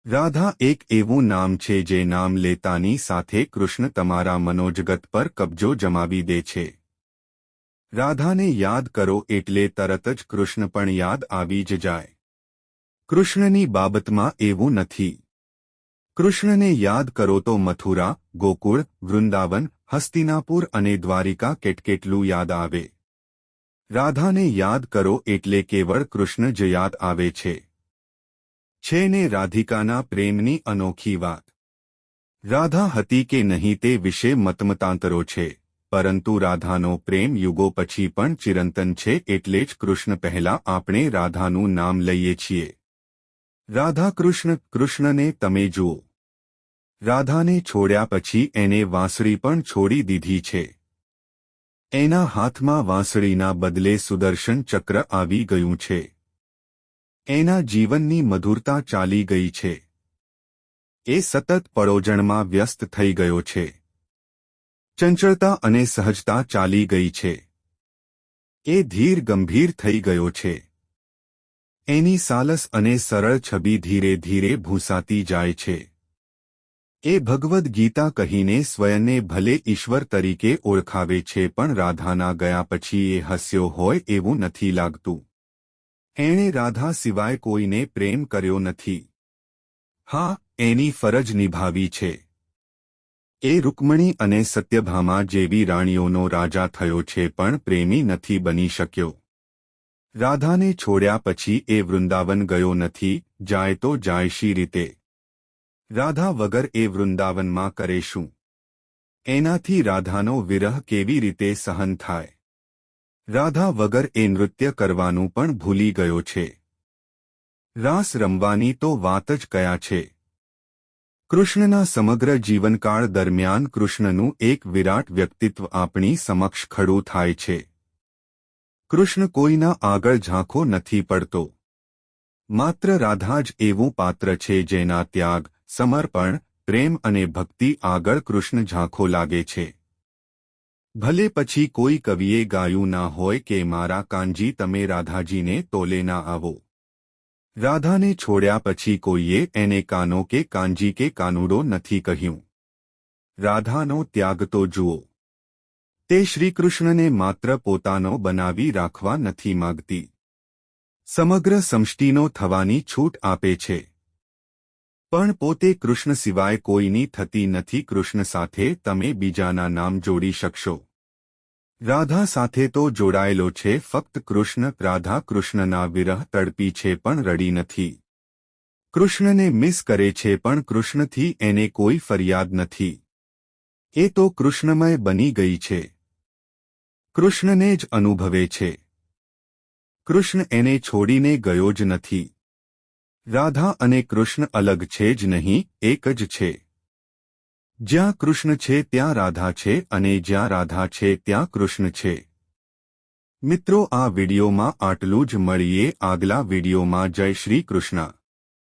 રાધા એક એવું નામ છે જે નામ લેતાની સાથે કૃષ્ણ તમારા મનોજગત પર કબજો જમાવી દે છે. રાધાને યાદ કરો એટલે તરત જ કૃષ્ણ પણ યાદ આવી જ જાય. કૃષ્ણની બાબતમાં એવું નથી. કૃષ્ણને યાદ કરો તો મથુરા, ગોકુળ, વૃંદાવન, હસ્તિનાપુર અને દ્વારિકા કેટલું યાદ આવે. રાધાને યાદ કરો એટલે કેવળ કૃષ્ણ જ યાદ આવે છે. છે ને રાધિકાના પ્રેમની અનોખી વાત. રાધા હતી કે નહીં તે વિશે મતમતાંતરો છે, પરંતુ રાધાનો પ્રેમ યુગો પછી પણ ચિરંતન છે. એટલે જ કૃષ્ણ પહેલા આપણે રાધાનું નામ લઈએ છીએ. રાધા કૃષ્ણને તમે જુઓ. રાધાને છોડ્યા પછી એને વાંસળી પણ છોડી દીધી છે. એના હાથમાં વાંસળીના બદલે સુદર્શન ચક્ર આવી ગયું છે. એના જીવનની મધુરતા ચાલી ગઈ છે. એ સતત પળોજણમાં વ્યસ્ત થઈ ગયો છે. ચંચળતા અને સહજતા ચાલી ગઈ છે. એ ધીર ગંભીર થઈ ગયો છે. એની સાલસ અને સરળ છબી ધીરે ધીરે ભૂંસાતી જાય છે. એ ભગવદ્ ગીતા કહીને સ્વયંને ભલે ઈશ્વર તરીકે ઓળખાવે છે, પણ રાધાના ગયા પછી એ હસ્યો હોય એવું નથી લાગતું. એણે રાધા સિવાય કોઈને પ્રેમ કર્યો નથી. હા, એની ફરજ નિભાવી છે. એ રૂકમણી અને સત્યભામા જેવી રાણીઓનો રાજા થયો છે, પણ પ્રેમી નથી બની શક્યો. રાધાને છોડ્યા પછી એ વૃંદાવન ગયો નથી. જાય તો જાય શી રીતે? રાધા વગર એ વૃંદાવનમાં કરે શું? એનાથી રાધાનો વિરહ કેવી રીતે સહન થાય? રાધા વગર એ નૃત્ય કરવાનું પણ ભૂલી ગયો છે. રાસ રમવાની તો વાત જ કયા છે. કૃષ્ણના સમગ્ર જીવનકાળ દરમિયાન કૃષ્ણનું એક વિરાટ વ્યક્તિત્વ આપણી સમક્ષ ખડું થાય છે. કૃષ્ણ કોઈના આગળ ઝાંખો નથી પડતો. માત્ર રાધા જ એવું પાત્ર છે જેના ત્યાગ, સમર્પણ, પ્રેમ અને ભક્તિ આગળ કૃષ્ણ ઝાંખો લાગે છે. ભલે પછી કોઈ કવિએ ગાયું ના હોય કે મારા કાનજી તમે રાધાજીને તોલે ના આવો. રાધાને છોડ્યા પછી કોઈએ એને કાનો કે કાનજી કે કાનુડો નથી કહ્યું. રાધાનો ત્યાગ તો જુઓ. તે શ્રીકૃષ્ણને માત્ર પોતાનો બનાવી રાખવા નથી માગતી. સમગ્ર સમષ્ટિનો થવાની છૂટ આપે છે. પણ પોતે કૃષ્ણ સિવાય કોઈની થતી નથી. કૃષ્ણ સાથે તમે બીજાના નામ જોડી શકશો. રાધા સાથે તો જોડાયેલો છે ફક્ત કૃષ્ણ. રાધા કૃષ્ણના વિરહ તડપી છે પણ રડી નથી. કૃષ્ણને મિસ કરે છે પણ કૃષ્ણથી એને કોઈ ફરિયાદ નથી. એ તો કૃષ્ણમય બની ગઈ છે. કૃષ્ણને જ અનુભવે છે. કૃષ્ણ એને છોડીને ગયો જ નથી. રાધા અને કૃષ્ણ અલગ છે જ નહીં, એક જ છે. જ્યાં કૃષ્ણ છે ત્યાં રાધા છે અને જ્યાં રાધા છે ત્યાં કૃષ્ણ છે. મિત્રો, આ વિડીયોમાં આટલું જ. મળીએ આગલા વિડીયોમાં. જય શ્રી કૃષ્ણ.